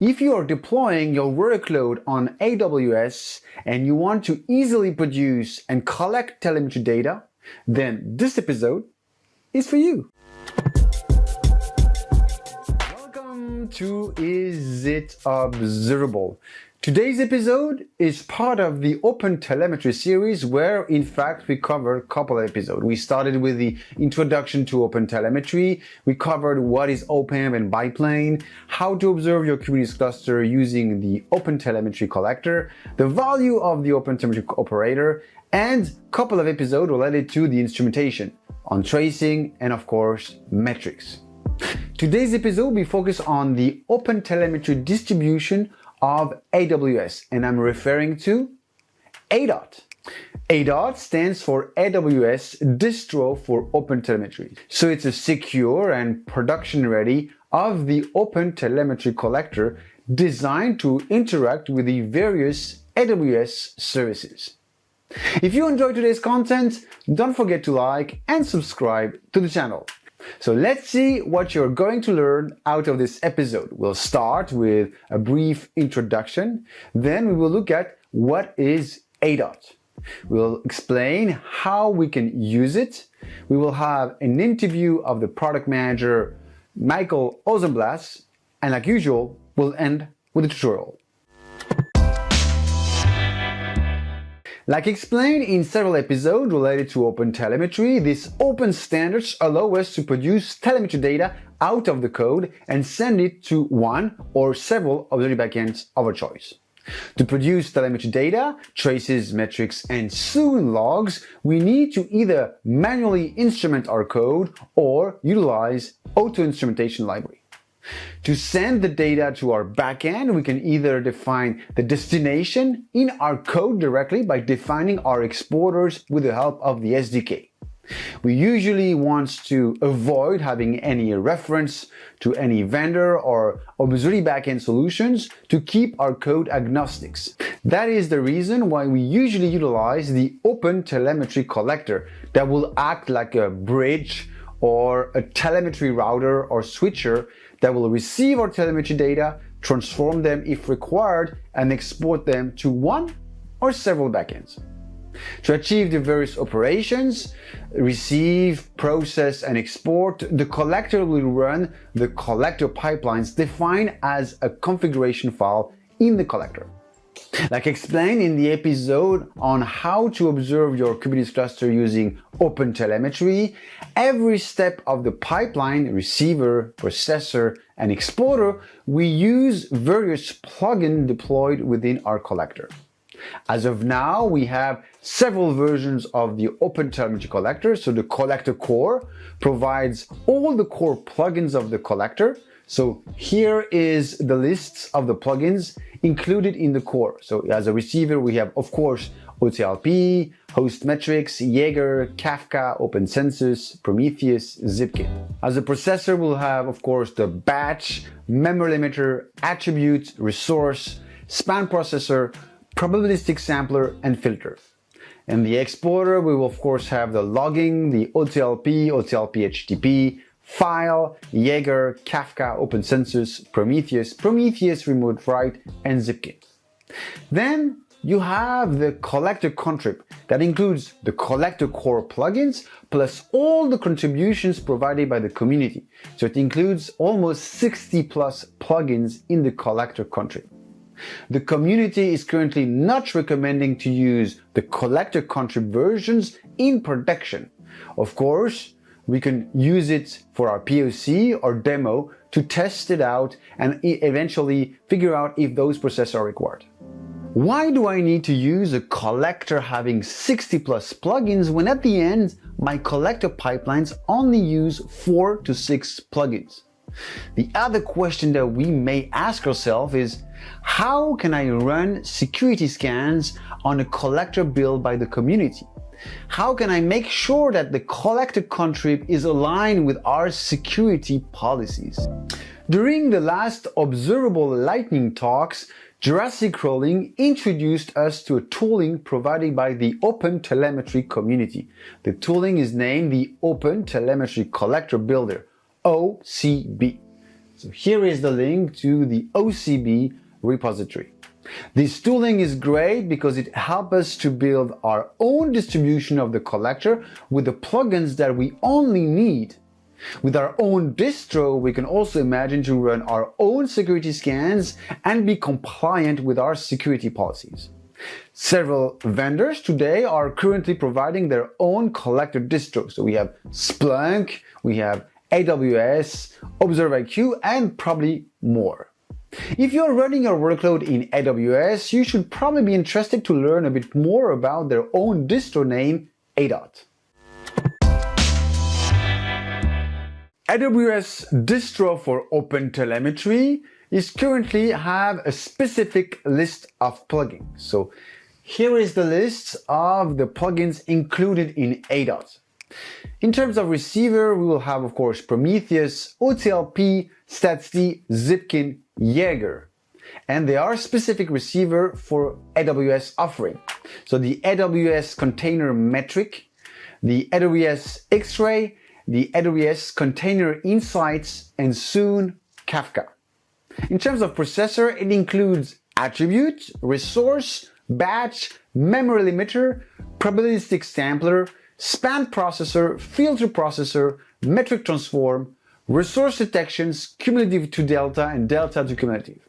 If you are deploying your workload on AWS and you want to easily produce and collect telemetry data, then this episode is for you. Welcome to Is It Observable? Today's episode is part of the OpenTelemetry series where, in fact, we covered a couple of episodes. We started with the introduction to OpenTelemetry. We covered what is OPAM and biplane, how to observe your Kubernetes cluster using the OpenTelemetry collector, the value of the OpenTelemetry operator, and a couple of episodes related to the instrumentation on tracing and, of course, metrics. Today's episode will focus on the OpenTelemetry distribution of AWS, and I'm referring to ADOT. ADOT stands for AWS Distro for OpenTelemetry. So it's a secure and production-ready of the OpenTelemetry collector designed to interact with the various AWS services. If you enjoyed today's content, don't forget to like and subscribe to the channel. So let's see what you're going to learn out of this episode. We'll start with a brief introduction, then we will look at what is ADOT. We'll explain how we can use it. We will have an interview of the product manager, Michael Hausenblas, and like usual, we'll end with a tutorial. Like explained in several episodes related to OpenTelemetry, these open standards allow us to produce telemetry data out of the code and send it to one or several observability backends of our choice. To produce telemetry data, traces, metrics, and soon logs, we need to either manually instrument our code or utilize auto-instrumentation library. To send the data to our backend, we can either define the destination in our code directly by defining our exporters with the help of the SDK. We usually want to avoid having any reference to any vendor or observability backend solutions to keep our code agnostics. That is the reason why we usually utilize the OpenTelemetry collector that will act like a bridge or a telemetry router or switcher that will receive our telemetry data, transform them if required, and export them to one or several backends. To achieve the various operations, receive, process, and export, the collector will run the collector pipelines defined as a configuration file in the collector. Like explained in the episode on how to observe your Kubernetes cluster using OpenTelemetry, every step of the pipeline, receiver, processor, and exporter, we use various plugins deployed within our collector. As of now, we have several versions of the OpenTelemetry collector. So the collector core provides all the core plugins of the collector. So here is the lists of the plugins included in the core. So as a receiver, we have, of course, OTLP, Host Metrics, Jaeger, Kafka, OpenCensus, Prometheus, Zipkit. As a processor, we'll have, of course, the batch, memory limiter, attribute, resource, span processor, probabilistic sampler, and filter. And the exporter, we will, of course, have the logging, the OTLP, OTLP HTTP, File, Jaeger, Kafka, OpenCensus, Prometheus Remote Write, and Zipkit. Then you have the collector contrib that includes the collector core plugins plus all the contributions provided by the community. So it includes almost 60 plus plugins in the collector contrib. The community is currently not recommending to use the collector contrib versions in production. Of course, we can use it for our POC or demo to test it out and eventually figure out if those processes are required. Why do I need to use a collector having 60 plus plugins when at the end my collector pipelines only use 4 to 6 plugins? The other question that we may ask ourselves is, how can I run security scans on a collector built by the community? How can I make sure that the collector contrib is aligned with our security policies? During the last Observable Lightning talks, Jurassic Rolling introduced us to a tooling provided by the OpenTelemetry community. The tooling is named the OpenTelemetry Collector Builder, OCB. So here is the link to the OCB repository. This tooling is great because it helps us to build our own distribution of the collector with the plugins that we only need. With our own distro, we can also imagine to run our own security scans and be compliant with our security policies. Several vendors today are currently providing their own collector distro. So we have Splunk, we have AWS, ObserveIQ, and probably more. If you're running your workload in AWS, you should probably be interested to learn a bit more about their own distro name, ADOT. AWS Distro for OpenTelemetry is currently have a specific list of plugins. So here is the list of the plugins included in ADOT. In terms of receiver, we will have, of course, Prometheus, OTLP, StatsD, Zipkin, Jaeger. And they are specific receiver for AWS offering. So the AWS Container Metric, the AWS X-Ray, the AWS Container Insights, and soon Kafka. In terms of processor, it includes attribute, resource, batch, memory limiter, probabilistic sampler, span processor, filter processor, metric transform, resource detections, cumulative to delta and delta to cumulative.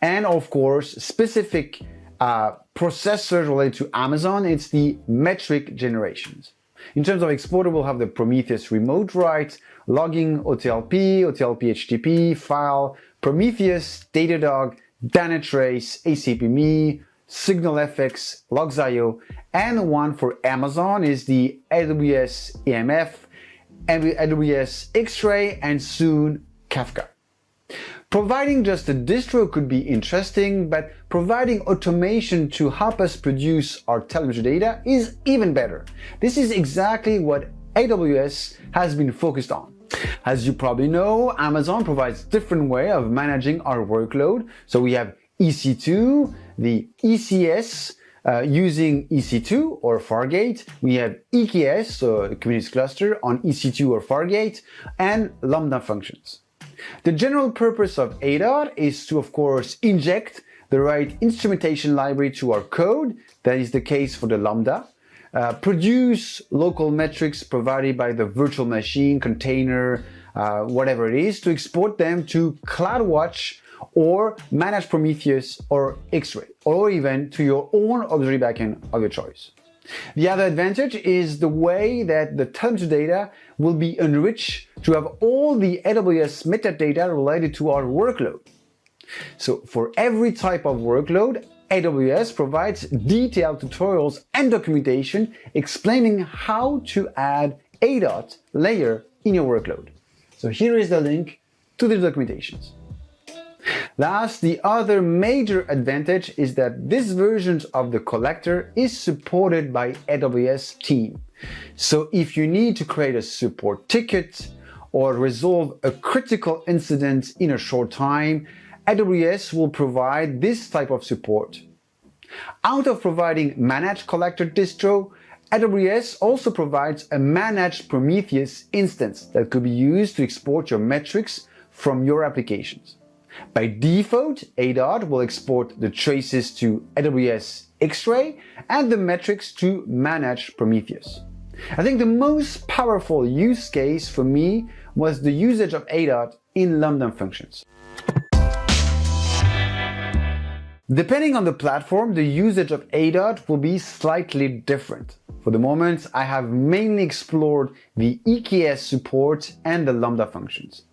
And of course, specific processors related to Amazon, it's the metric generations. In terms of exporter, we'll have the Prometheus remote write, logging, OTLP, OTLP HTTP, file, Prometheus, Datadog, Dynatrace, ACP.me, SignalFX, Logs.io, and one for Amazon is the AWS EMF, AWS X-Ray, and soon Kafka. Providing just a distro could be interesting, but providing automation to help us produce our telemetry data is even better. This is exactly what AWS has been focused on. As you probably know, Amazon provides different way of managing our workload. So we have EC2, the ECS using EC2 or Fargate. We have EKS, so the Kubernetes cluster on EC2 or Fargate, and Lambda functions. The general purpose of ADOT is to, of course, inject the right instrumentation library to our code. That is the case for the Lambda. Produce local metrics provided by the virtual machine, container, whatever it is, to export them to CloudWatch or manage Prometheus or X-Ray, or even to your own Observability backend of your choice. The other advantage is the way that the telemetry data will be enriched to have all the AWS metadata related to our workload. So for every type of workload, AWS provides detailed tutorials and documentation explaining how to add ADOT layer in your workload. So here is the link to the documentations. Last, the other major advantage is that this version of the collector is supported by AWS team. So if you need to create a support ticket or resolve a critical incident in a short time, AWS will provide this type of support. Out of providing managed collector distro, AWS also provides a managed Prometheus instance that could be used to export your metrics from your applications. By default, ADOT will export the traces to AWS X-Ray and the metrics to manage Prometheus. I think the most powerful use case for me was the usage of ADOT in Lambda functions. Depending on the platform, the usage of ADOT will be slightly different. For the moment, I have mainly explored the EKS support and the Lambda functions.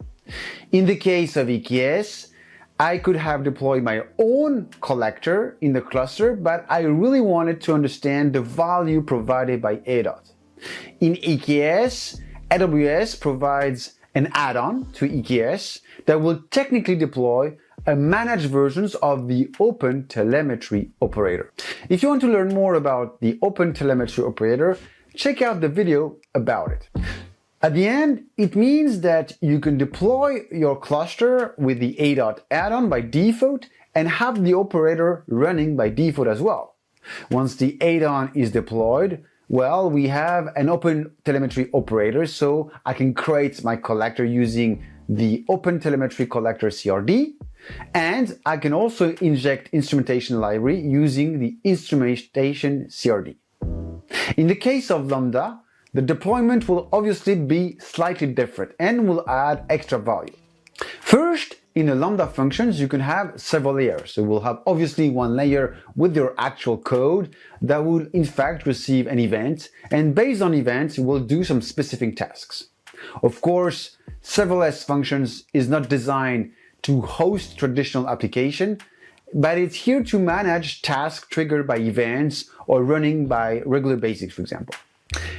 In the case of EKS, I could have deployed my own collector in the cluster, but I really wanted to understand the value provided by ADOT. In EKS, AWS provides an add-on to EKS that will technically deploy a managed versions of the OpenTelemetry operator. If you want to learn more about the OpenTelemetry operator, check out the video about it. At the end, it means that you can deploy your cluster with the ADOT add-on by default and have the operator running by default as well. Once the add-on is deployed, well, we have an OpenTelemetry operator, so I can create my collector using the OpenTelemetry collector CRD, and I can also inject instrumentation library using the instrumentation CRD. In the case of Lambda, the deployment will obviously be slightly different and will add extra value. First, in the Lambda functions, you can have several layers. So we'll have obviously one layer with your actual code that will in fact receive an event, and based on events, we'll do some specific tasks. Of course, serverless functions is not designed to host traditional application, but it's here to manage tasks triggered by events or running by regular basics, for example.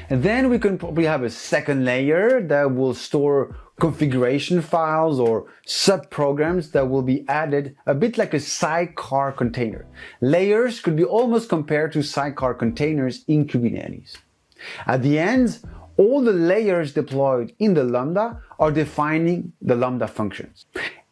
And then we can probably have a second layer that will store configuration files or sub-programs that will be added, a bit like a sidecar container. Layers could be almost compared to sidecar containers in Kubernetes. At the end, all the layers deployed in the Lambda are defining the Lambda functions.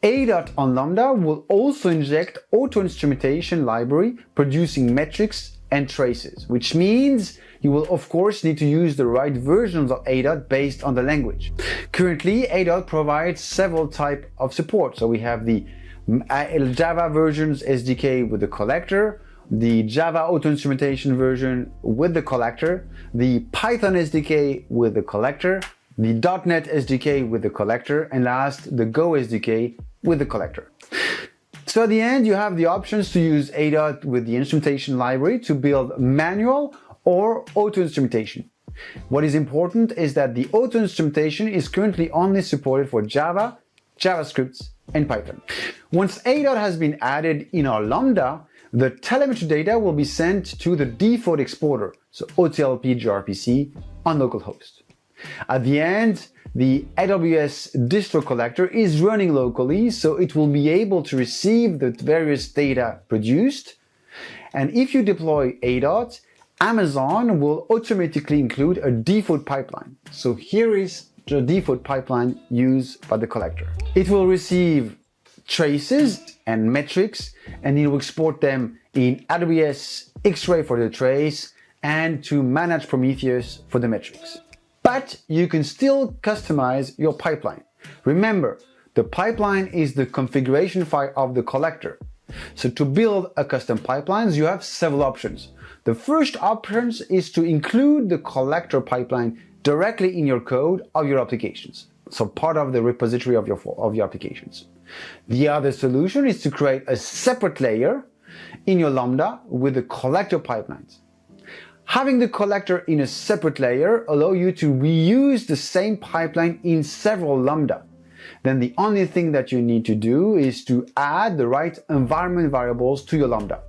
ADOT on Lambda will also inject auto-instrumentation library producing metrics and traces, which means you will of course need to use the right versions of ADOT based on the language. Currently, ADOT provides several types of support. So we have the Java versions SDK with the collector, the Java auto-instrumentation version with the collector, the Python SDK with the collector, the .NET SDK with the collector, and last, the Go SDK with the collector. So at the end, you have the options to use ADOT with the instrumentation library to build manual or auto-instrumentation. What is important is that the auto-instrumentation is currently only supported for Java, JavaScript, and Python. Once ADOT has been added in our Lambda, the telemetry data will be sent to the default exporter, so OTLP gRPC on localhost. At the end, the AWS Distro collector is running locally, so it will be able to receive the various data produced. And if you deploy ADOT, Amazon will automatically include a default pipeline. So here is the default pipeline used by the collector. It will receive traces and metrics, and it will export them in AWS X-Ray for the trace and to manage Prometheus for the metrics. But you can still customize your pipeline. Remember, the pipeline is the configuration file of the collector. So to build a custom pipeline, you have several options. The first option is to include the collector pipeline directly in your code of your applications. So part of the repository of your applications. The other solution is to create a separate layer in your Lambda with the collector pipelines. Having the collector in a separate layer allows you to reuse the same pipeline in several Lambda. Then the only thing that you need to do is to add the right environment variables to your Lambda.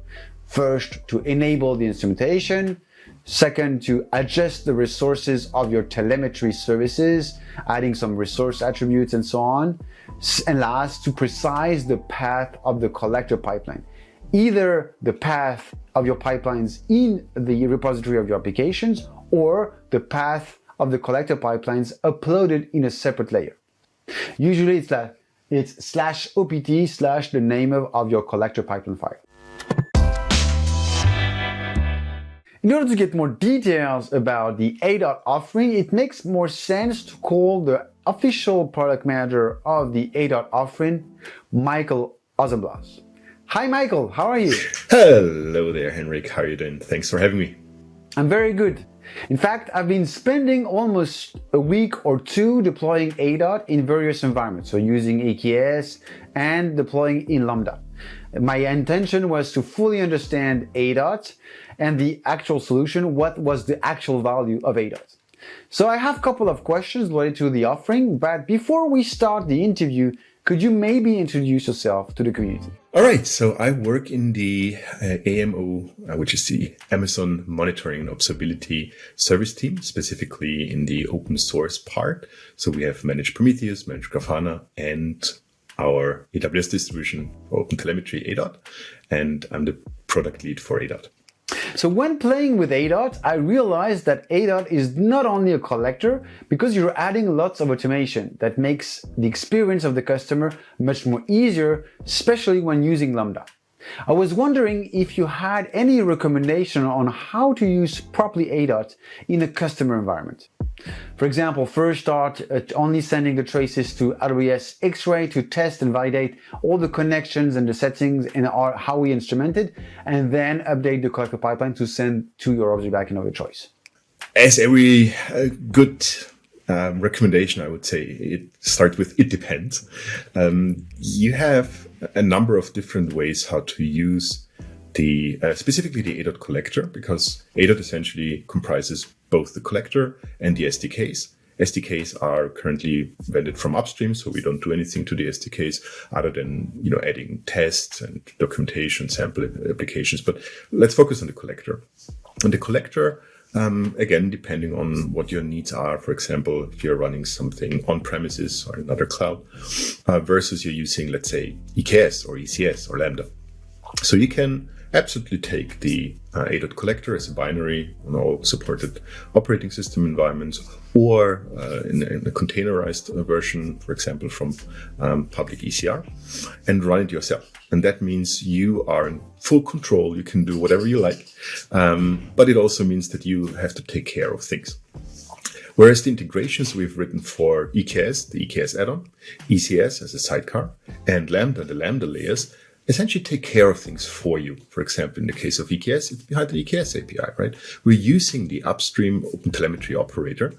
First, to enable the instrumentation. Second, to adjust the resources of your telemetry services, adding some resource attributes and so on. And last, to precise the path of the collector pipeline. Either the path of your pipelines in the repository of your applications or the path of the collector pipelines uploaded in a separate layer. Usually it's /opt/ the name of your collector pipeline file. In order to get more details about the ADOT offering, it makes more sense to call the official product manager of the ADOT offering, Michael Hausenblas. Hi Michael, how are you? Hello there, Henrik. How are you doing? Thanks for having me. I'm very good. In fact, I've been spending almost a week or two deploying ADOT in various environments, so using AKS and deploying in Lambda. My intention was to fully understand ADOT and the actual solution, what was the actual value of ADOT. So I have a couple of questions related to the offering, but before we start the interview, could you maybe introduce yourself to the community? All right. So I work in the AMO, which is the Amazon Monitoring and Observability service team, specifically in the open source part. So we have managed Prometheus, managed Grafana, and our AWS distribution for OpenTelemetry ADOT. And I'm the product lead for ADOT. So when playing with ADOT, I realized that ADOT is not only a collector because you're adding lots of automation that makes the experience of the customer much more easier, especially when using Lambda. I was wondering if you had any recommendation on how to use properly ADOT in a customer environment. For example, first start only sending the traces to AWS X-Ray to test and validate all the connections and the settings and how we instrument it, and then update the collector pipeline to send to your object backend of your choice. As every good recommendation, I would say it starts with it depends. You have a number of different ways how to use specifically the ADOT collector, because ADOT essentially comprises both the collector and the SDKs. SDKs are currently vended from upstream, so we don't do anything to the SDKs other than adding tests and documentation, sample applications. But let's focus on the collector. And the collector, again, depending on what your needs are, for example, if you're running something on premises or another cloud, versus you're using, let's say, EKS or ECS or Lambda. So you can absolutely take the ADOT collector as a binary on all supported operating system environments, or in a containerized version, for example, from public ECR, and run it yourself. And that means you are in full control. You can do whatever you like, but it also means that you have to take care of things. Whereas the integrations we've written for EKS, the EKS add-on, ECS as a sidecar, and Lambda, the Lambda layers, essentially take care of things for you. For example, in the case of EKS, it's behind the EKS API, right? We're using the upstream OpenTelemetry operator,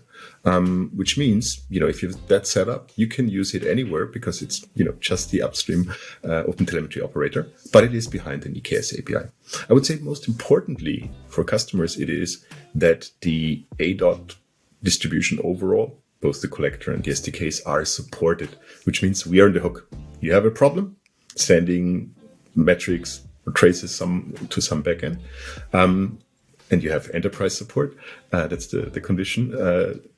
which means, if you have that set up, you can use it anywhere because it's, just the upstream OpenTelemetry operator, but it is behind an EKS API. I would say most importantly for customers, it is that the ADOT distribution overall, both the collector and the SDKs, are supported, which means we are in the hook. You have a problem, sending metrics or traces to some backend, and you have enterprise support. That's the condition.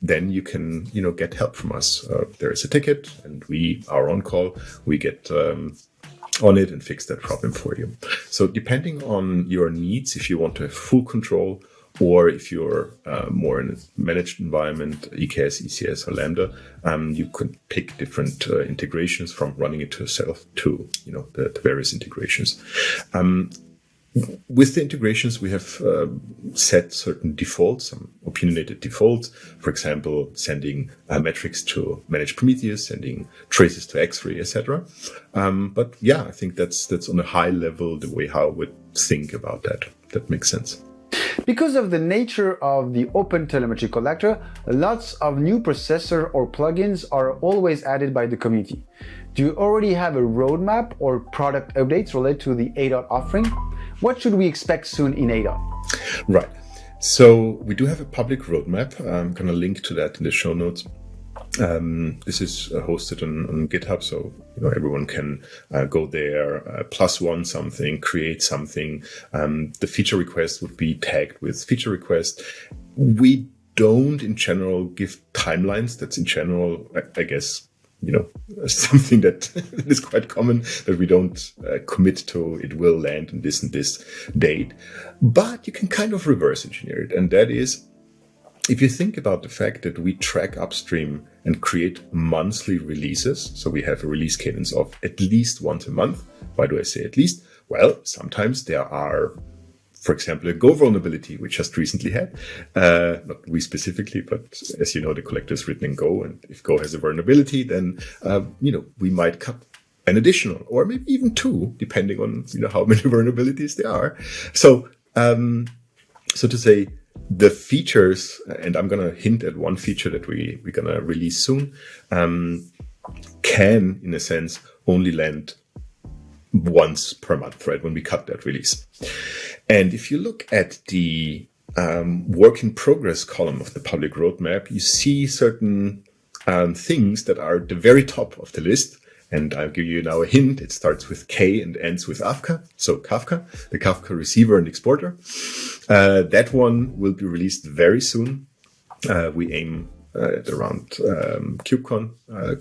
Then you can get help from us. There is a ticket, and we are on call. We get on it and fix that problem for you. So depending on your needs, if you want to have full control, or if you're more in a managed environment, EKS, ECS, or Lambda, you could pick different integrations from running it yourself to the various integrations. With the integrations, we have set certain defaults, some opinionated defaults. For example, sending metrics to manage Prometheus, sending traces to X-Ray, etc. But yeah, I think that's on a high level the way how I would think about that. That makes sense. Because of the nature of the OpenTelemetry collector, lots of new processor or plugins are always added by the community. Do you already have a roadmap or product updates related to the ADOT offering? What should we expect soon in ADOT? Right. So we do have a public roadmap. I'm going to link to that in the show notes. This is hosted on GitHub, so everyone can go there, +1 something, create something. The feature request would be tagged with feature request. We don't, in general, give timelines. That's in general, I guess, something that is quite common, that we don't commit to it will land on this and this date. But you can kind of reverse engineer it, and that is, if you think about the fact that we track upstream and create monthly releases, so we have a release cadence of at least once a month. Why do I say at least? Well, sometimes there are, for example, a Go vulnerability, we just recently had. Not we specifically, but as you know, the collector is written in Go, and if Go has a vulnerability, then we might cut an additional, or maybe even 2, depending on how many vulnerabilities there are. So to say, the features, and I'm going to hint at one feature that we're going to release soon, can, in a sense, only land once per month, right, when we cut that release. And if you look at the work in progress column of the public roadmap, you see certain things that are at the very top of the list. And I'll give you now a hint. It starts with K and ends with Kafka. So Kafka, the Kafka receiver and exporter. That one will be released very soon. We aim at around KubeCon,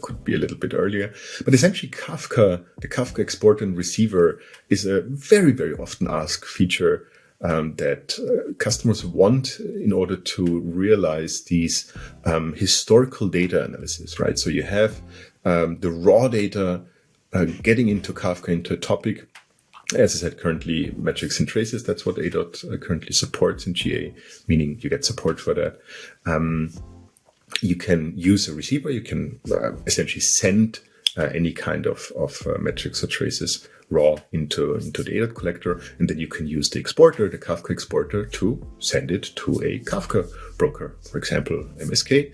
could be a little bit earlier. But essentially Kafka, the Kafka exporter and receiver, is a very, very often asked feature that customers want in order to realize these historical data analysis, right? So you have the raw data getting into Kafka, into a topic. As I said, currently metrics and traces, that's what ADOT currently supports in GA, meaning you get support for that. you can use a receiver. You can essentially send any kind of metrics or traces raw into the ADOT collector, and then you can use the exporter, the Kafka exporter, to send it to a Kafka broker, for example, MSK,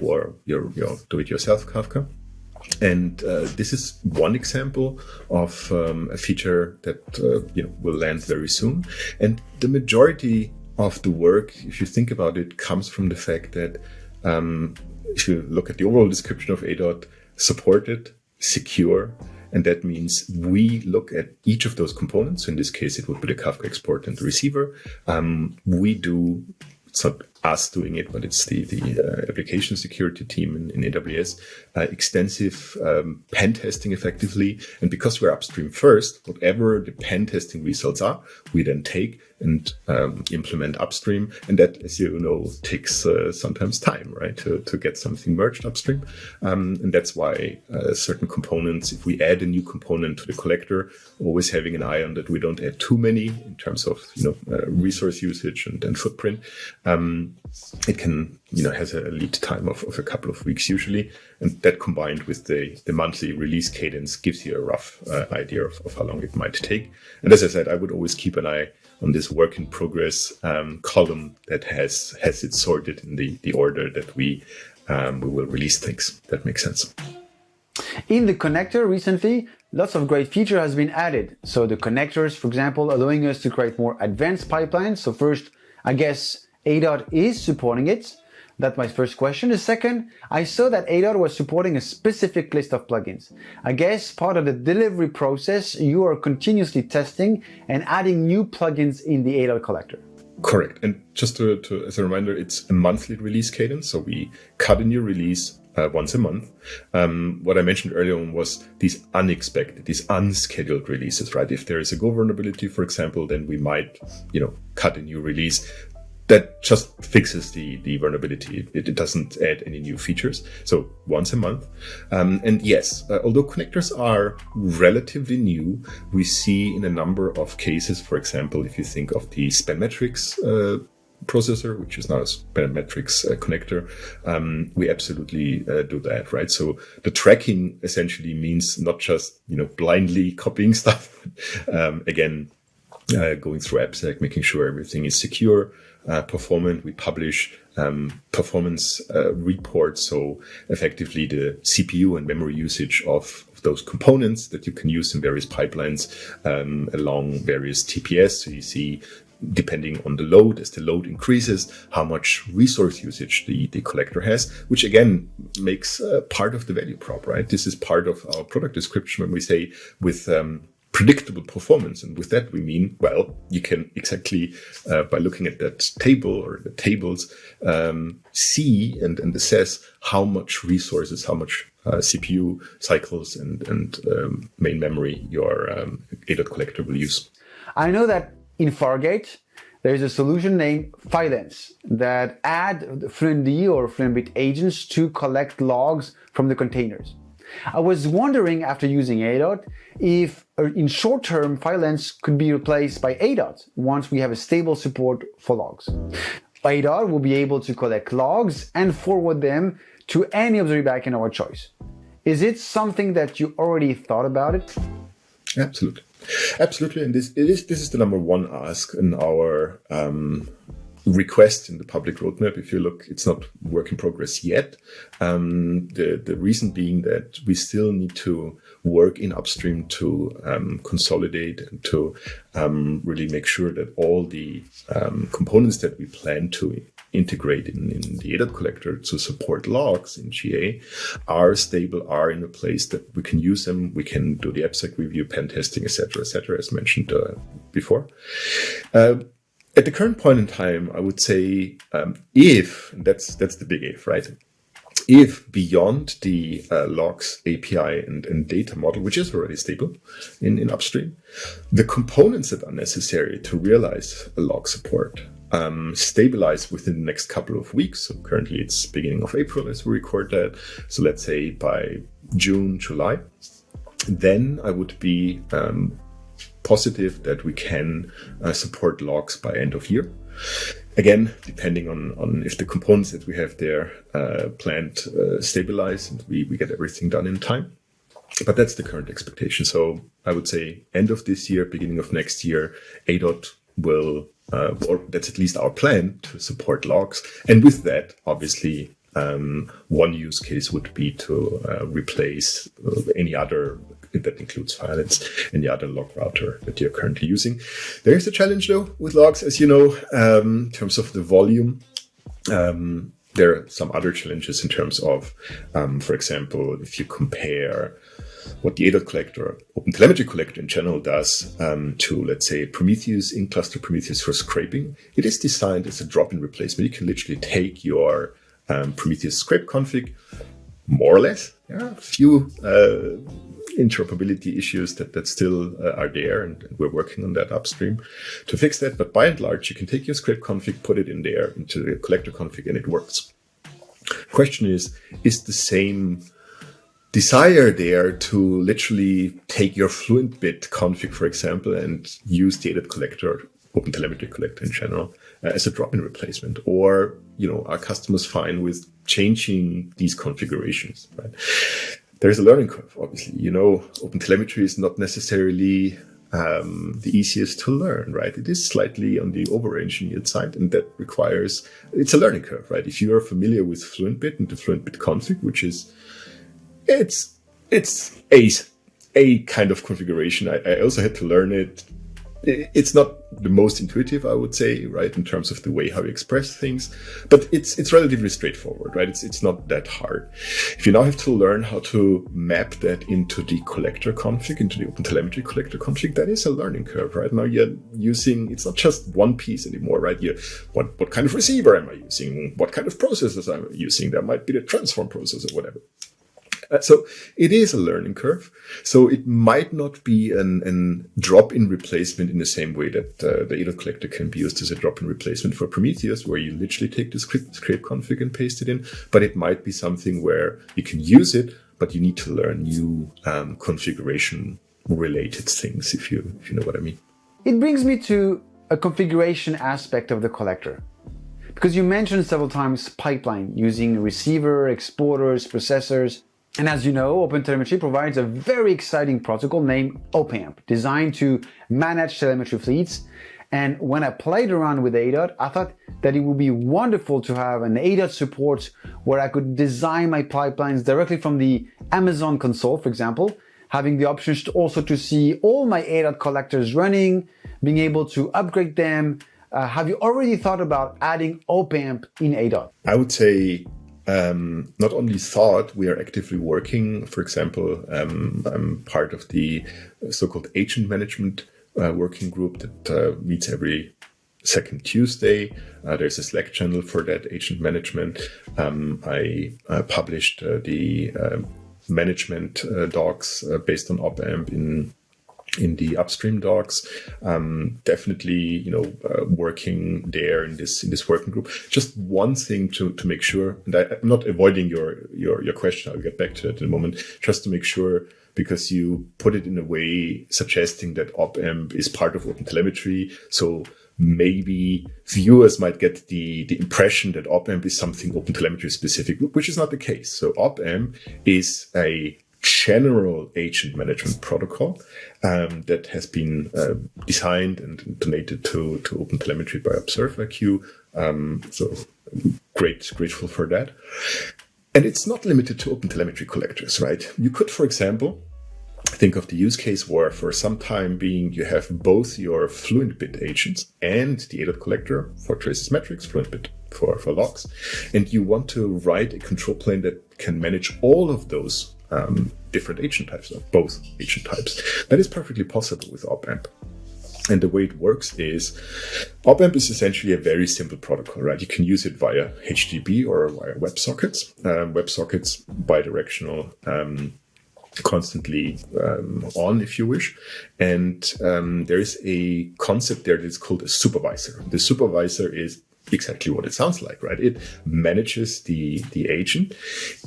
or your do-it-yourself Kafka. And this is one example of a feature that will land very soon. And the majority of the work, if you think about it, comes from the fact that if you look at the overall description of ADOT, supported, secure, and that means we look at each of those components. So in this case, it would be the Kafka export and the receiver. We do, it's not us doing it, but it's the application security team in AWS, extensive pen testing effectively. And because we're upstream first, whatever the pen testing results are, we then take and implement upstream. And that, as you know, takes sometimes time, right, to get something merged upstream. And that's why certain components, if we add a new component to the collector, always having an eye on that we don't add too many in terms of resource usage and footprint. It can, has a lead time of a couple of weeks usually. And that combined with the monthly release cadence gives you a rough idea of how long it might take. And as I said, I would always keep an eye on this work in progress column that has it sorted in the order that we will release things. That makes sense. In the connector recently, lots of great feature has been added. So the connectors, for example, allowing us to create more advanced pipelines. So first, I guess ADOT is supporting it. That's my first question. The second, I saw that ADOT was supporting a specific list of plugins. I guess part of the delivery process, you are continuously testing and adding new plugins in the ADOT collector. Correct. And just to as a reminder, it's a monthly release cadence. So we cut a new release once a month. What I mentioned earlier on was these unexpected, these unscheduled releases, right? If there is a Go vulnerability, for example, then we might, cut a new release. That just fixes the vulnerability. It doesn't add any new features. So once a month. And yes, although connectors are relatively new, we see in a number of cases, for example, if you think of the Spanmetrics processor, which is now a Spanmetrics connector, we absolutely do that, right? So the tracking essentially means not just, blindly copying stuff. Again, going through AppSec, making sure everything is secure, performant. We publish performance reports, so effectively the CPU and memory usage of those components that you can use in various pipelines along various TPS. So you see, depending on the load, as the load increases, how much resource usage the collector has, which again makes part of the value prop, right? This is part of our product description when we say with predictable performance. And with that, we mean, well, you can exactly, by looking at that table or the tables, see and assess how much resources, how much CPU cycles and main memory your ADOT collector will use. I know that in Fargate, there is a solution named Filance that add FluentD or FluentBit agents to collect logs from the containers. I was wondering, after using ADOT, if in short term, Filance could be replaced by ADOT once we have a stable support for logs. ADOT will be able to collect logs and forward them to any observability backend of our choice. Is it something that you already thought about it? Absolutely. Absolutely. And this is the number one ask in our request in the public roadmap. If you look, it's not work in progress yet. The reason being that we still need to work in upstream to consolidate and to really make sure that all the components that we plan to integrate in the ADOT collector to support logs in GA are stable, are in a place that we can use them. We can do the AppSec review, pen testing, etc., as mentioned before. At the current point in time, I would say if, that's the big if, right? If beyond the logs API and data model, which is already stable in upstream, the components that are necessary to realize a log support stabilize within the next couple of weeks. So currently it's beginning of April as we record that. So let's say by June, July, then I would be positive that we can support logs by end of year. Again, depending on if the components that we have there planned stabilize and we get everything done in time. But that's the current expectation. So I would say end of this year, beginning of next year, ADOT will, or that's at least our plan, to support logs. And with that, obviously, one use case would be to replace any other, that includes Violets, any other log router that you're currently using. There is a challenge though with logs, as you know, in terms of the volume. There are some other challenges in terms of, for example, if you compare what the ADOT collector, OpenTelemetry collector in general does to, let's say, Prometheus, in-cluster Prometheus for scraping, it is designed as a drop-in replacement. You can literally take your Prometheus scrape config, more or less. There are a few interoperability issues that still are there, and we're working on that upstream to fix that. But by and large, you can take your scrape config, put it in there into the collector config, and it works. Question is the same desire there to literally take your Fluent bit config, for example, and use the ADOT collector, OpenTelemetry collector in general, as a drop-in replacement? Or, are customers fine with changing these configurations, right? There's a learning curve, obviously. OpenTelemetry is not necessarily the easiest to learn, right? It is slightly on the over-engineered side, and that requires, it's a learning curve, right? If you are familiar with Fluent bit and the Fluent bit config, which is, it's a kind of configuration. I also had to learn it. It's not the most intuitive, I would say, right, in terms of the way how you express things, but it's relatively straightforward, right? It's not that hard. If you now have to learn how to map that into the collector config, into the OpenTelemetry collector config, that is a learning curve, right? Now you're using, it's not just one piece anymore, right? What kind of receiver am I using? What kind of processors am I using? There might be the transform process or whatever. So it is a learning curve. So it might not be an drop-in replacement in the same way that the ADOT collector can be used as a drop-in replacement for Prometheus, where you literally take the scrape config and paste it in. But it might be something where you can use it, but you need to learn new configuration-related things, if you know what I mean. It brings me to a configuration aspect of the collector. Because you mentioned several times pipeline using receiver, exporters, processors. And as you know, OpenTelemetry provides a very exciting protocol named OPAMP, designed to manage telemetry fleets. And when I played around with ADOT, I thought that it would be wonderful to have an ADOT support where I could design my pipelines directly from the Amazon console, for example, having the options to see all my ADOT collectors running, being able to upgrade them. Have you already thought about adding OPAMP in ADOT? I would say not only thought, we are actively working. For example, I'm part of the so-called agent management working group that meets every second Tuesday. There's a Slack channel for that agent management. I published the management docs based on OPAMP in the upstream docs. Definitely, working there in this working group. Just one thing to make sure, and I'm not avoiding your question, I'll get back to that in a moment, just to make sure, because you put it in a way suggesting that OPAMP is part of OpenTelemetry. So maybe viewers might get the impression that OPAMP is something OpenTelemetry specific, which is not the case. So OPAMP is a general agent management protocol that has been designed and donated to OpenTelemetry by ObserveIQ. So grateful for that. And it's not limited to OpenTelemetry collectors, right? You could, for example, think of the use case where for some time being you have both your Fluent bit agents and the ADOT collector for traces metrics, Fluent bit for logs, and you want to write a control plane that can manage all of those different agent types, or both agent types. That is perfectly possible with OPAMP. And the way it works is, OPAMP is essentially a very simple protocol, right? You can use it via HTTP or via WebSockets. WebSockets bidirectional, constantly on, if you wish. And there is a concept there that's called a supervisor. The supervisor is exactly what it sounds like, right? It manages the agent.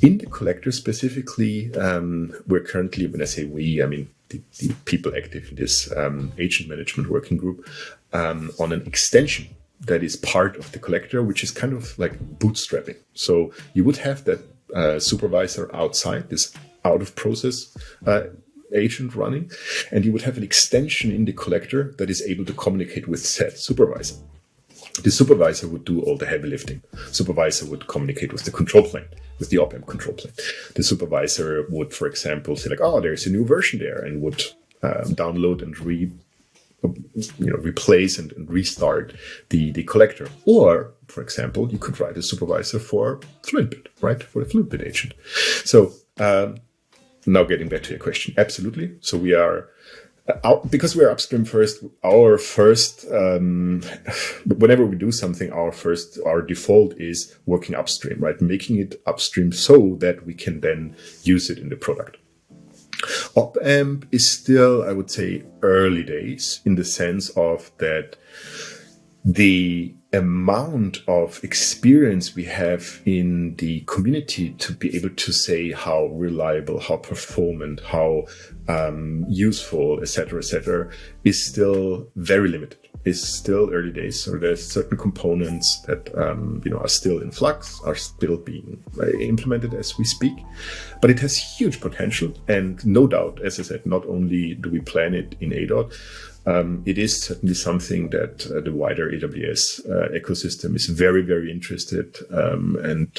In the collector specifically, we're currently, when I say we, I mean the people active in this agent management working group, on an extension that is part of the collector, which is kind of like bootstrapping. So you would have that supervisor outside, this out of process agent running, and you would have an extension in the collector that is able to communicate with said supervisor. The supervisor would do all the heavy lifting. Supervisor would communicate with the control plane, with the op-amp control plane. The supervisor would, for example, say like, oh, there's a new version there, and would download and replace and restart the collector. Or, for example, you could write a supervisor for FluentBit, right? For the FluentBit agent. So now getting back to your question, absolutely. So we are, because we're upstream first, our first, whenever we do something, our default is working upstream, right? Making it upstream so that we can then use it in the product. Op-amp is still, I would say, early days in the sense of that the amount of experience we have in the community to be able to say how reliable, how performant, how useful, etc., is still very limited. It's still early days. So there's certain components that are still in flux, are still being implemented as we speak. But it has huge potential, and no doubt, as I said, not only do we plan it in ADOT, it is certainly something that the wider AWS ecosystem is very, very interested. And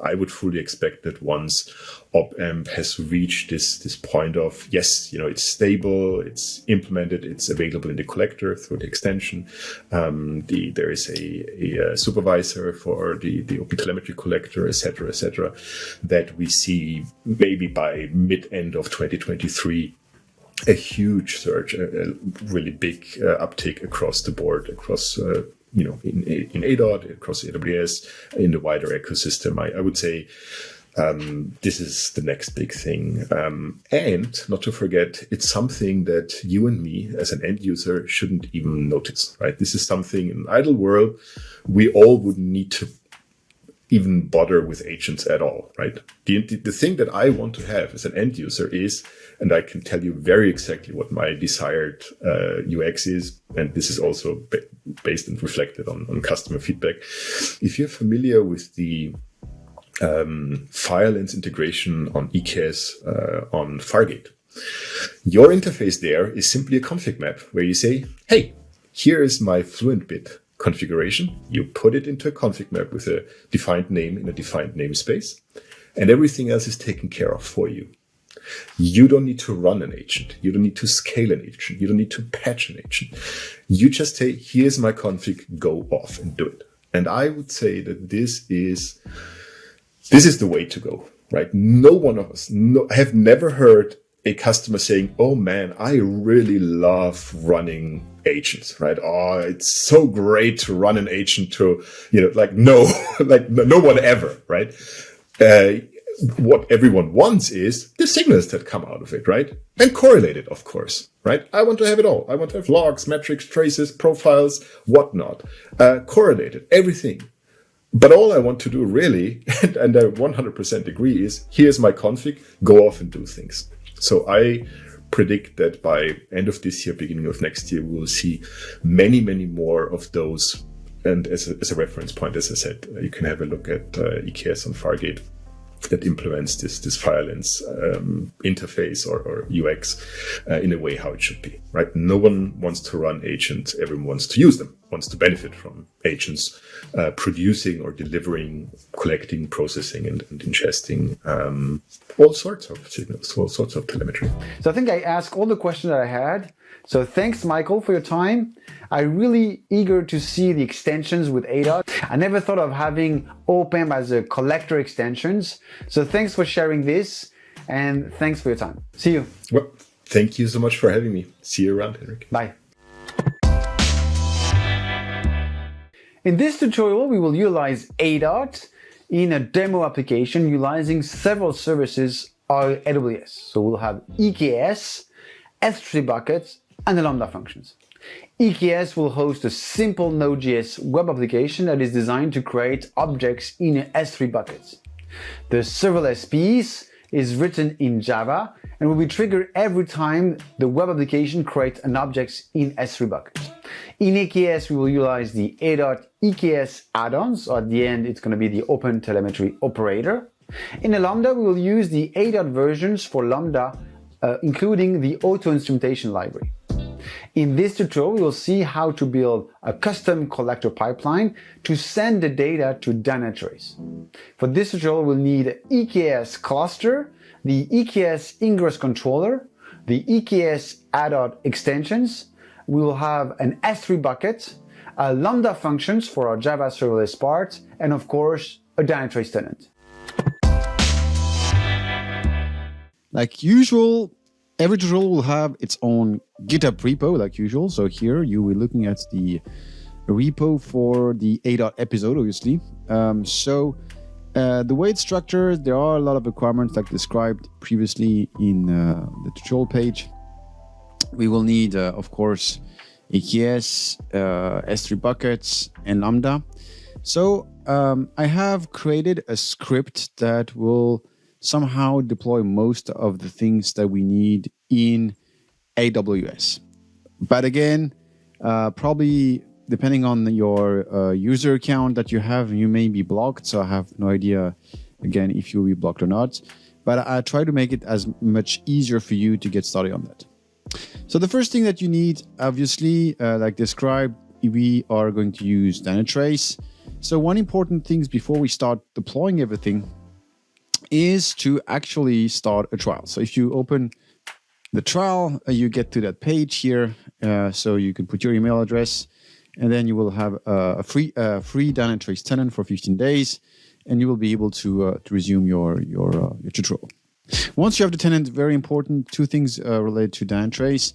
I would fully expect that once op-amp has reached this point of, yes, it's stable, it's implemented, it's available in the collector through the extension. There is a supervisor for the OpenTelemetry collector, etc., that we see maybe by mid-end of 2023, a huge surge, a really big uptake across the board, across, in ADOT, across AWS, in the wider ecosystem. I would say this is the next big thing. And not to forget, it's something that you and me as an end user shouldn't even notice, right? This is something in an idle world we all would need to even bother with agents at all, right? The thing that I want to have as an end user is, and I can tell you very exactly what my desired UX is, and this is also based and reflected on customer feedback. If you're familiar with the Firelens integration on EKS on Fargate, your interface there is simply a config map where you say, hey, here is my FluentBit configuration. You put it into a config map with a defined name in a defined namespace, and everything else is taken care of for you. You don't need to run an agent. You don't need to scale an agent. You don't need to patch an agent. You just say, here's my config, go off and do it. And I would say that this is the way to go, right? No one of us have never heard a customer saying, oh man, I really love running agents, right? Oh, it's so great to run an agent to, no one ever, right? What everyone wants is the signals that come out of it, right? And correlated, of course, right? I want to have it all. I want to have logs, metrics, traces, profiles, whatnot, correlated, everything. But all I want to do really, and I 100% agree, is here's my config, go off and do things. So I predict that by end of this year, beginning of next year, we will see many, many more of those. And as a reference point, as I said, you can have a look at EKS on Fargate that implements this Firelens interface or UX in a way how it should be, right? No one wants to run agents. Everyone wants to use them, wants to benefit from agents producing or delivering, collecting, processing, and ingesting all sorts of signals, all sorts of telemetry. So I think I asked all the questions that I had. So thanks, Michael, for your time. I'm really eager to see the extensions with ADOT. I never thought of having op-amp as a collector extensions. So thanks for sharing this, and thanks for your time. See you. Well, thank you so much for having me. See you around, Henrik. Bye. In this tutorial, we will utilize ADOT in a demo application utilizing several services on AWS. So we'll have EKS, S3 buckets, and the lambda functions. EKS will host a simple Node.js web application that is designed to create objects in S3 buckets. The serverless piece is written in Java and will be triggered every time the web application creates an object in S3 buckets. In AKS, we will utilize the ADOT EKS add-ons, so at the end it's going to be the OpenTelemetry operator. In a Lambda, we will use the ADOT versions for Lambda, including the auto-instrumentation library. In this tutorial, we will see how to build a custom collector pipeline to send the data to Dynatrace. For this tutorial, we'll need EKS cluster, the EKS ingress controller, the EKS ADOT extensions. We will have an S3 bucket, a Lambda functions for our Java serverless part, and of course, a Dynatrace tenant. Like usual, every tutorial will have its own GitHub repo, like usual. So here you will be looking at the repo for the ADOT episode, obviously. The way it's structured, there are a lot of requirements like described previously in the tutorial page. We will need, of course, AKS, S3 buckets, and Lambda. So I have created a script that will somehow deploy most of the things that we need in AWS. But again, probably depending on your user account that you have, you may be blocked. So I have no idea, again, if you'll be blocked or not. But I try to make it as much easier for you to get started on that. So the first thing that you need, obviously, like described, we are going to use Dynatrace. So one important thing before we start deploying everything is to actually start a trial. So if you open the trial, you get to that page here. So you can put your email address, and then you will have a free Dynatrace tenant for 15 days, and you will be able to resume your tutorial. Once you have the tenant, very important, two things related to Dynatrace.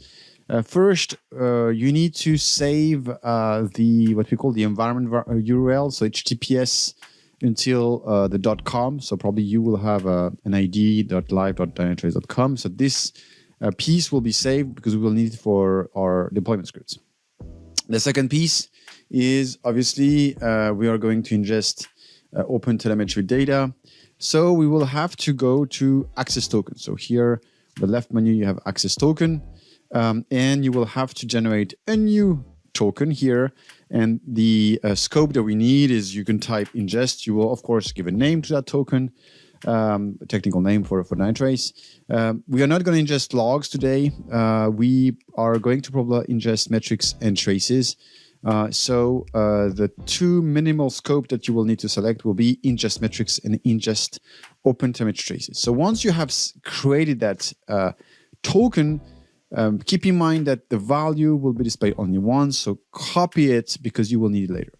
First, you need to save what we call the environment URL, so HTTPS until the .com. So probably you will have an id.live.dynatrace.com. So this piece will be saved because we will need it for our deployment scripts. The second piece is obviously we are going to ingest OpenTelemetry data. So we will have to go to access token. So here, the left menu, you have access token, and you will have to generate a new token here. And the scope that we need is you can type ingest. You will, of course, give a name to that token, a technical name for Dynatrace. We are not going to ingest logs today. We are going to probably ingest metrics and traces. So the two minimal scope that you will need to select will be ingest metrics and ingest OpenTelemetry traces. So once you have created that token, keep in mind that the value will be displayed only once. So copy it because you will need it later.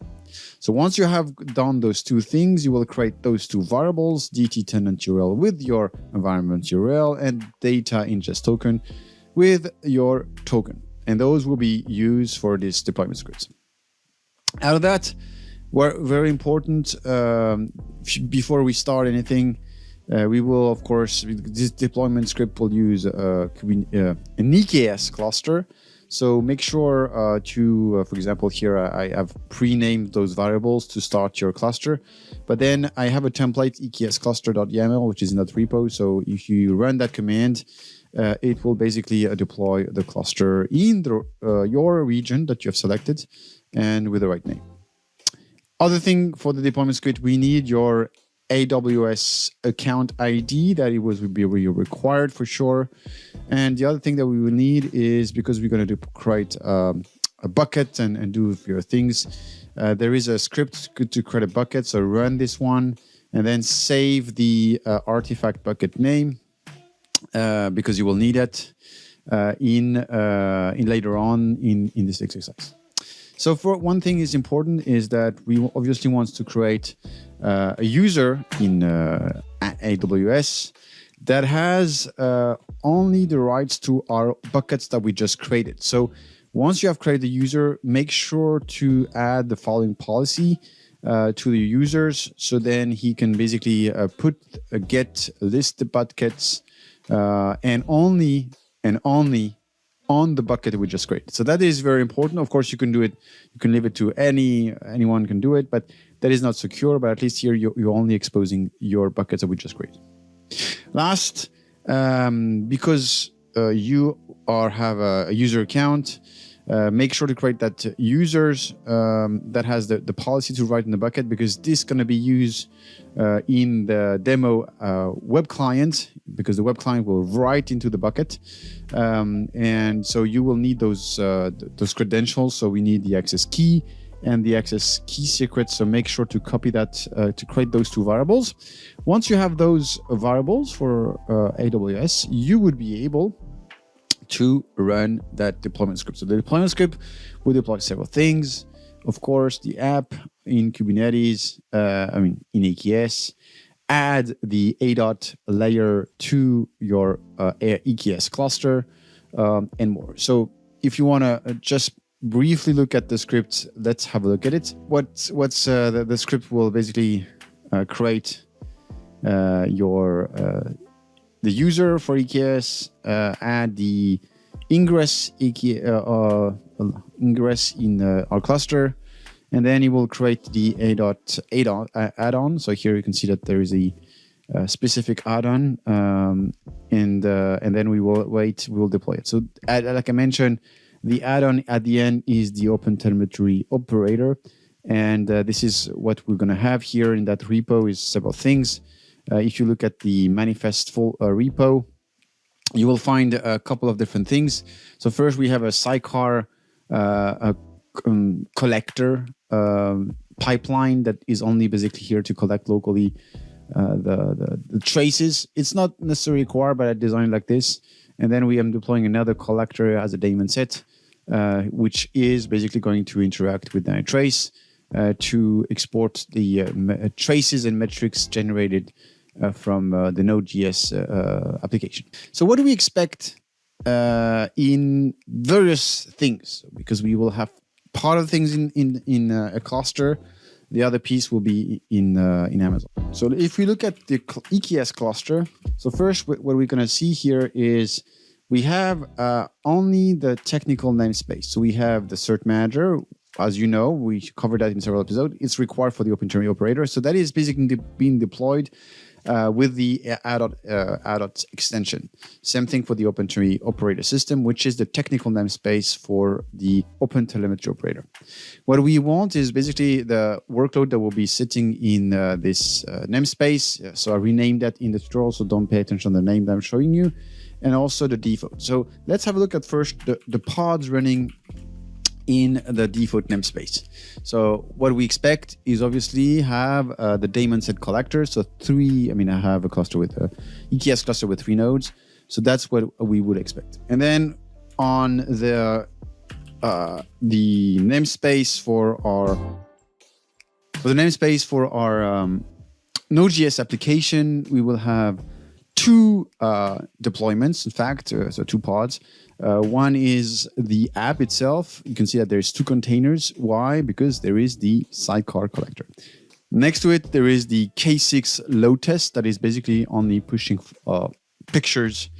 So once you have done those two things, you will create those two variables, DT tenant URL with your environment URL and data ingest token with your token. And those will be used for this deployment scripts. Out of that, very important, before we start anything, we will, of course, this deployment script will use an EKS cluster. So make sure for example, here I have pre-named those variables to start your cluster. But then I have a template EKS cluster.yaml, which is in that repo. So if you run that command, it will basically deploy the cluster in your region that you have selected and with the right name. Other thing for the deployment script, we need your AWS account ID. That would be required for sure. And the other thing that we will need is, because we're going to create a bucket and do your things, there is a script to create a bucket. So run this one and then save the artifact bucket name. Because you will need it in later on in this exercise. So for one thing is important is that we obviously want to create a user in AWS that has only the rights to our buckets that we just created. So once you have created the user, make sure to add the following policy to the users. So then he can basically put a get list the buckets and only on the bucket that we just created. So that is very important. Of course, you can do it. You can leave it to anyone can do it, but that is not secure. But at least here you're only exposing your buckets that we just created. Last, because you have a user account, Make sure to create that users that has the policy to write in the bucket, because this is going to be used in the demo web client, because the web client will write into the bucket. And so you will need those credentials. So we need the access key and the access key secret. So make sure to copy that to create those two variables. Once you have those variables for AWS, you would be able to run that deployment script. So the deployment script will deploy several things. Of course, the app in Kubernetes, in AKS, add the ADOT layer to your EKS cluster, and more. So if you want to just briefly look at the script, let's have a look at it. The script will basically create the user for EKS, add the ingress ingress in our cluster, and then it will create the ADOT add-on. So here you can see that there is a specific add-on, and then we will deploy it. So like I mentioned, the add-on at the end is the OpenTelemetry operator, and this is what we're going to have here in that repo is several things. If you look at the manifest full repo, you will find a couple of different things. So first we have a sidecar collector pipeline that is only basically here to collect locally the traces. It's not necessarily required, but I designed it like this. And then we am deploying another collector as a daemon set, which is basically going to interact with Dynatrace to export the traces and metrics generated from the Node.js application. So what do we expect in various things? Because we will have part of things in a cluster, the other piece will be in Amazon. So if we look at the EKS cluster, so first what we're going to see here is we have only the technical namespace. So we have the cert manager. As you know, we covered that in several episodes. It's required for the OpenTelemetry operator. So that is basically being deployed with the ADOT extension. Same thing for the OpenTelemetry operator system, which is the technical namespace for the OpenTelemetry operator. What we want is basically the workload that will be sitting in this namespace. So I renamed that in the tutorial, so don't pay attention to the name that I'm showing you. And also the default. So let's have a look at first the pods running in the default namespace. So what we expect is obviously have the daemon set collector. So I have a cluster with EKS cluster with 3 nodes. So that's what we would expect. And then on the namespace for our Node.js application, we will have 2 deployments, in fact, so 2 pods. One is the app itself. You can see that there's 2 containers. Why? Because there is the sidecar collector. Next to it, there is the K6 load test that is basically only pushing pictures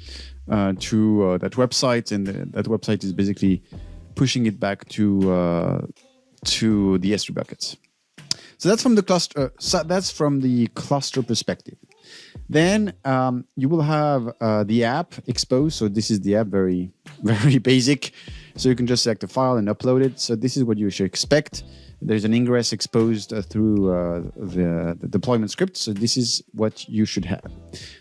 to that website, and that website is basically pushing it back to the S3 buckets. So that's from the cluster. That's from the cluster perspective. Then you will have the app exposed. So this is the app, very, very basic. So you can just select a file and upload it. So this is what you should expect. There's an ingress exposed through the deployment script. So this is what you should have.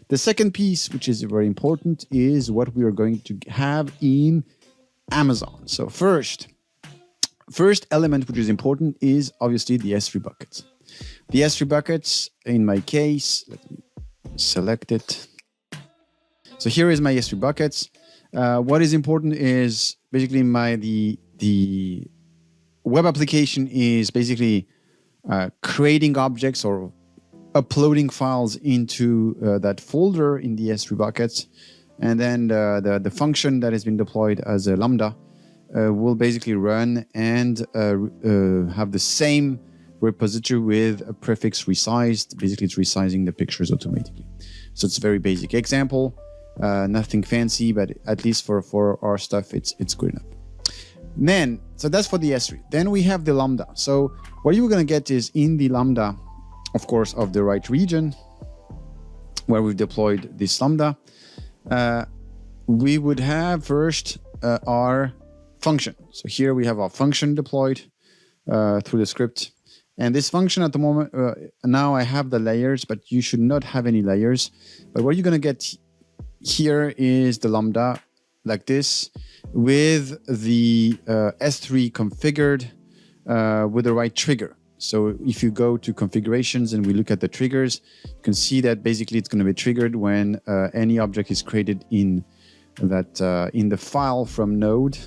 The second piece, which is very important, is what we are going to have in Amazon. So first element, which is important, is obviously the S3 buckets. The S3 buckets, in my case, let me select it. So here is my S3 buckets. What is important is basically the web application is basically creating objects or uploading files into that folder in the S3 buckets, and then the function that has been deployed as a lambda will basically run and have the same repository with a prefix resized. Basically, it's resizing the pictures automatically. So it's a very basic example, nothing fancy, but at least for our stuff, it's good enough. Then, so that's for the S3. Then we have the lambda. So what you're going to get is in the lambda, of course, of the right region where we've deployed this lambda, we would have first our function. So here we have our function deployed through the script. And this function at the moment, now I have the layers, but you should not have any layers. But what you're going to get here is the lambda like this with the S3 configured with the right trigger. So if you go to configurations and we look at the triggers, you can see that basically it's going to be triggered when any object is created in that in the file from node,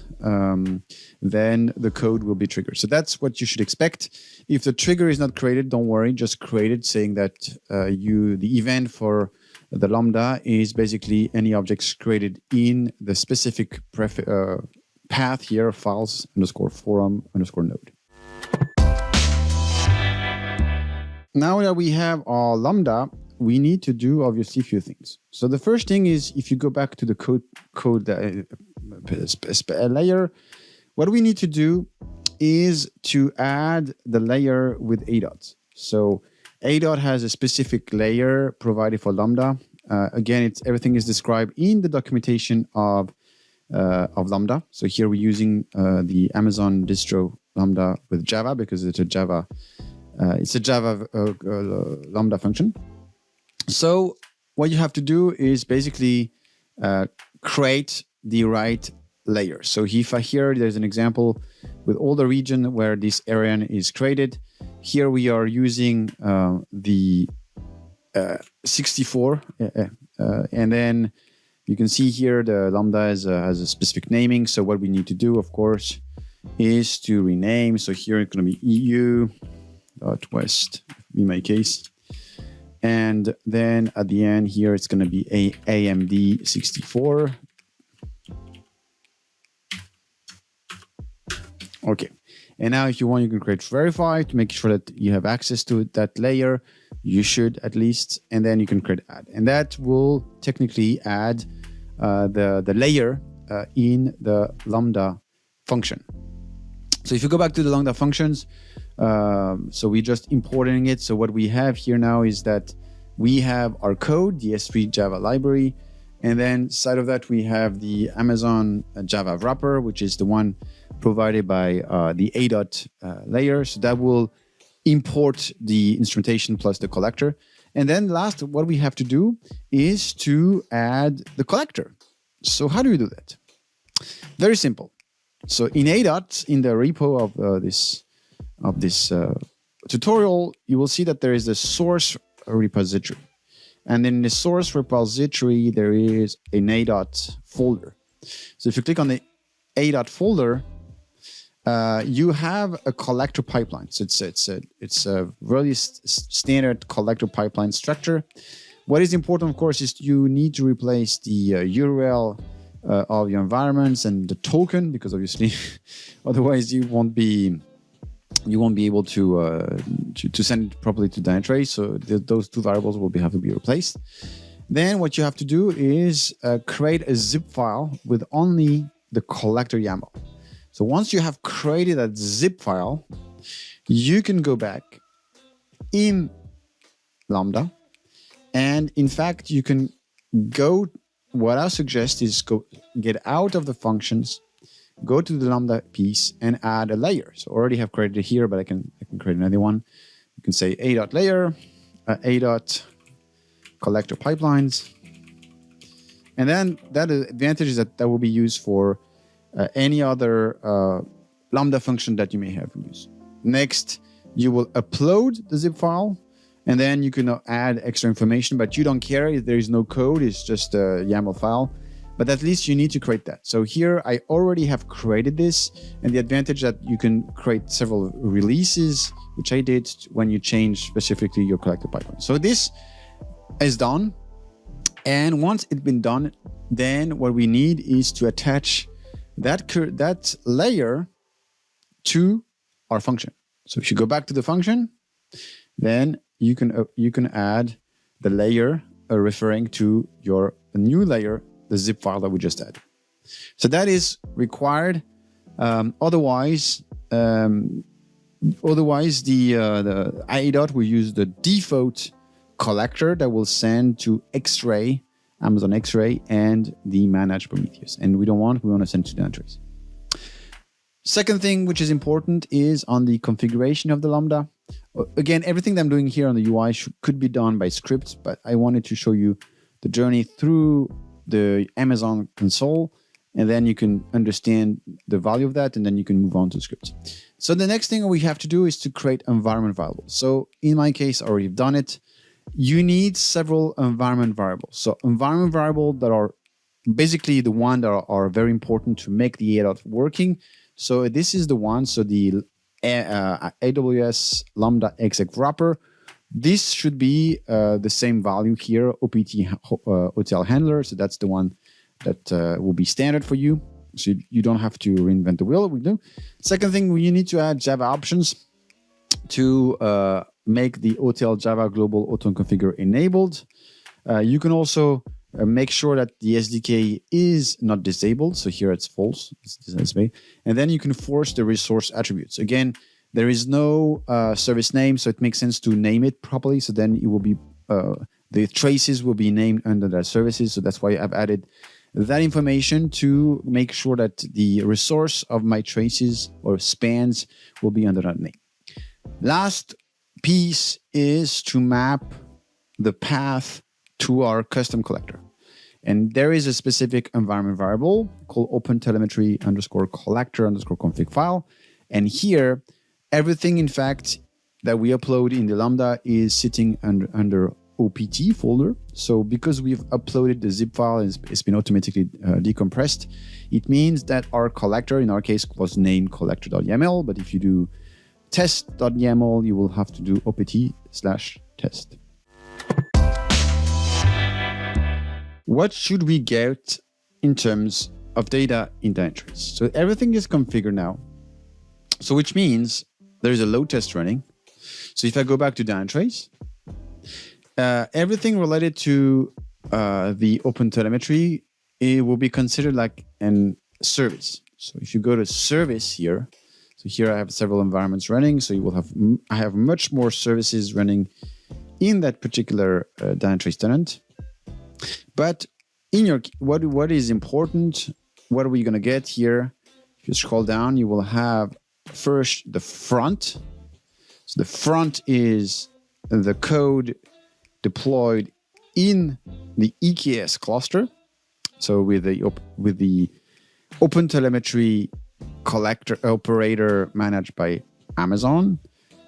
then the code will be triggered. So that's what you should expect. If the trigger is not created, don't worry, just create it, saying that the event for the lambda is basically any objects created in the specific path here, files underscore forum underscore node. Now that we have our lambda, we need to do obviously a few things. So the first thing is, if you go back to the code layer, what we need to do is to add the layer with ADOT. So ADOT has a specific layer provided for lambda. Again, everything is described in the documentation of lambda. So here we're using the Amazon Distro lambda with Java because it's a Java lambda function. So what you have to do is basically create the right layer. So if here there's an example with all the region where this area is created. Here we are using the 64, and then you can see here the lambda has a specific naming. So what we need to do, of course, is to rename. So here it's going to be EU.west in my case. And then at the end here, it's going to be AMD 64. Okay. And now if you want, you can create verify to make sure that you have access to that layer. You should at least, and then you can create add. And that will technically add the layer in the lambda function. So if you go back to the lambda functions, so we're just importing it. So what we have here now is that we have our code, the S3 Java library, and then side of that we have the Amazon Java wrapper, which is the one provided by the ADOT layer. So that will import the instrumentation plus the collector. And then last, what we have to do is to add the collector. So how do we do that? Very simple. So in ADOT, in the repo of this tutorial, you will see that there is a source repository. And in the source repository, there is an ADOT folder. So if you click on the ADOT folder, you have a collector pipeline. So it's a really standard collector pipeline structure. What is important, of course, is you need to replace the URL of your environments and the token, because obviously, otherwise you won't be able to send it properly to Dynatrace. So those two variables will have to be replaced. Then what you have to do is create a zip file with only the collector YAML. So once you have created a zip file, you can go back in Lambda. And in fact, you can go, what I suggest is get out of the functions, go to the Lambda piece and add a layer. So I already have created it here, but I can create another one. You can say ADOT layer, ADOT collector pipelines. And then that advantage is that will be used for any other Lambda function that you may have used. Next, you will upload the zip file, and then you can add extra information, but you don't care if there is no code, it's just a YAML file. But at least you need to create that. So here I already have created this, and the advantage that you can create several releases, which I did when you change specifically your collector pipeline. So this is done. And once it's been done, then what we need is to attach that layer to our function. So if you go back to the function, then you can add the layer referring to your new layer, the zip file that we just added. So that is required. Otherwise, the ADOT will use the default collector that will send to X-Ray, Amazon X-Ray, and the managed Prometheus. And we want to send to Dynatrace. Second thing, which is important, is on the configuration of the Lambda. Again, everything that I'm doing here on the UI could be done by scripts, but I wanted to show you the journey through the Amazon console, and then you can understand the value of that, and then you can move on to scripts. So the next thing we have to do is to create environment variables. So in my case, I already done it. You need several environment variables. So environment variables that are basically the one that are very important to make the ADOT working. So this is the one. So the AWS Lambda exec wrapper. This should be the same value here, OPT hotel handler. So that's the one that will be standard for you. So you don't have to reinvent the wheel. We do. Second thing, you need to add Java options to make the hotel Java global auto configure enabled. You can also make sure that the SDK is not disabled. So here it's false. And then you can force the resource attributes. Again, there is no service name, so it makes sense to name it properly. So then it will be the traces will be named under that services. So that's why I've added that information to make sure that the resource of my traces or spans will be under that name. Last piece is to map the path to our custom collector. And there is a specific environment variable called OpenTelemetry _collector_config file. And here, everything, in fact, that we upload in the Lambda is sitting under OPT folder. So because we've uploaded the zip file, it's been automatically decompressed. It means that our collector, in our case, was named collector.yaml. But if you do test.yaml, you will have to do opt/test. What should we get in terms of data in Dynatrace? So everything is configured now. So which means there is a load test running. So if I go back to Dynatrace, everything related to the OpenTelemetry, it will be considered like a service. So if you go to service here, so here I have several environments running. So you will have, I have much more services running in that particular Dynatrace tenant. But in your, what is important, what are we going to get here? If you scroll down, you will have first the front. So the front is the code deployed in the EKS cluster. So with the OpenTelemetry collector operator managed by Amazon.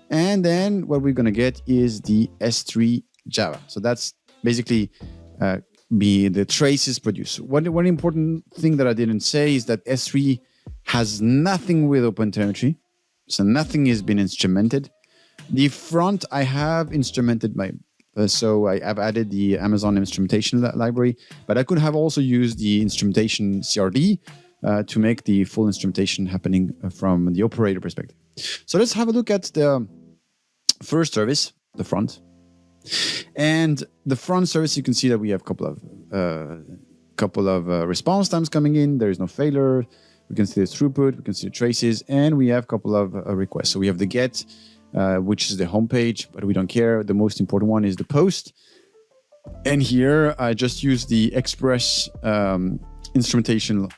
And then what we're going to get is the S3 Java. So that's basically be the traces produced. One important thing that I didn't say is that S3 has nothing with OpenTelemetry. So nothing has been instrumented. The front I have instrumented my, so I have added the Amazon instrumentation library, but I could have also used the instrumentation CRD to make the full instrumentation happening from the operator perspective. So let's have a look at the first service, the front. And the front service, you can see that we have a couple of response times coming in. There is no failure. We can see the throughput, we can see the traces, and we have a couple of requests. So we have the get, which is the homepage, but we don't care. The most important one is the post. And here I just use the Express instrumentation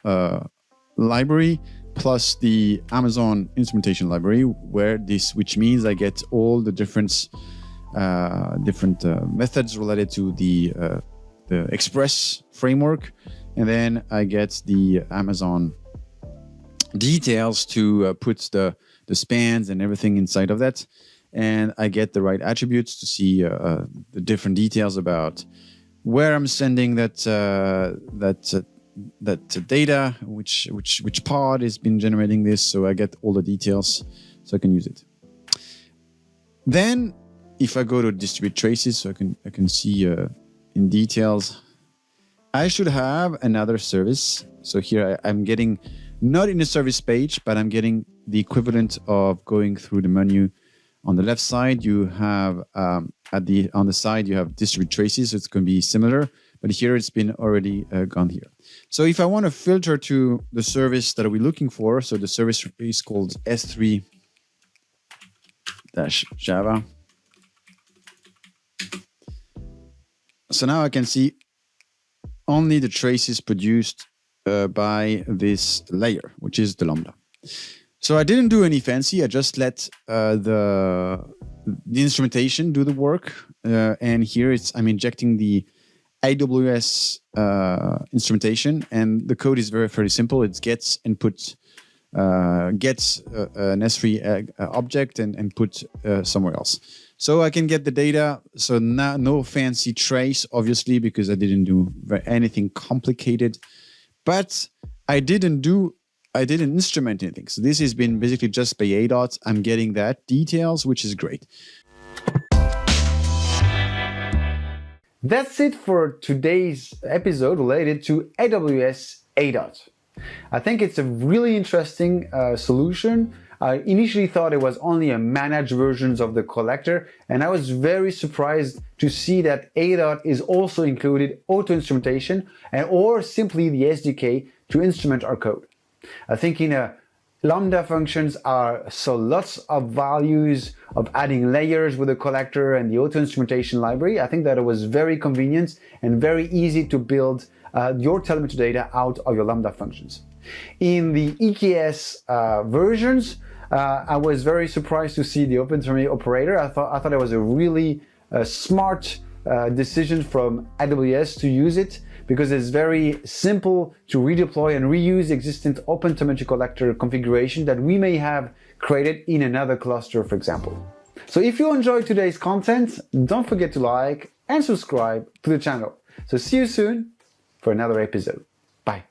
library plus the Amazon instrumentation library, which means I get all the different methods related to the Express framework, and then I get the Amazon details to put the spans and everything inside of that, and I get the right attributes to see the different details about where I'm sending that data, which pod has been generating this, so I get all the details so I can use it. Then if I go to distribute traces, so I can see in details, I should have another service. So here I'm getting, not in the service page, but I'm getting the equivalent of going through the menu. On the left side, you have on the side you have distribute traces, so it's going to be similar, but here it's been already gone here. So if I want to filter to the service that we're looking for, so the service is called S3-Java. So now I can see only the traces produced by this layer, which is the Lambda. So I didn't do any fancy. I just let the instrumentation do the work. And here I'm injecting the AWS instrumentation, and the code is very simple. It gets and puts gets an S3 object and put somewhere else. So I can get the data. So now no fancy trace, obviously, because I didn't do anything complicated. But I didn't instrument anything. So this has been basically just by ADOT. I'm getting that details, which is great. That's it for today's episode related to AWS ADOT. I think it's a really interesting solution. I initially thought it was only a managed version of the collector, and I was very surprised to see that ADOT is also included auto-instrumentation or simply the SDK to instrument our code. I think lambda functions are so lots of values of adding layers with the collector and the auto-instrumentation library. I think that it was very convenient and very easy to build your telemetry data out of your lambda functions. In the EKS versions, I was very surprised to see the OpenTelemetry operator. I thought it was a really smart decision from AWS to use it, because it's very simple to redeploy and reuse existing OpenTelemetry collector configuration that we may have created in another cluster, for example. So if you enjoyed today's content, don't forget to like and subscribe to the channel. So see you soon for another episode. Bye.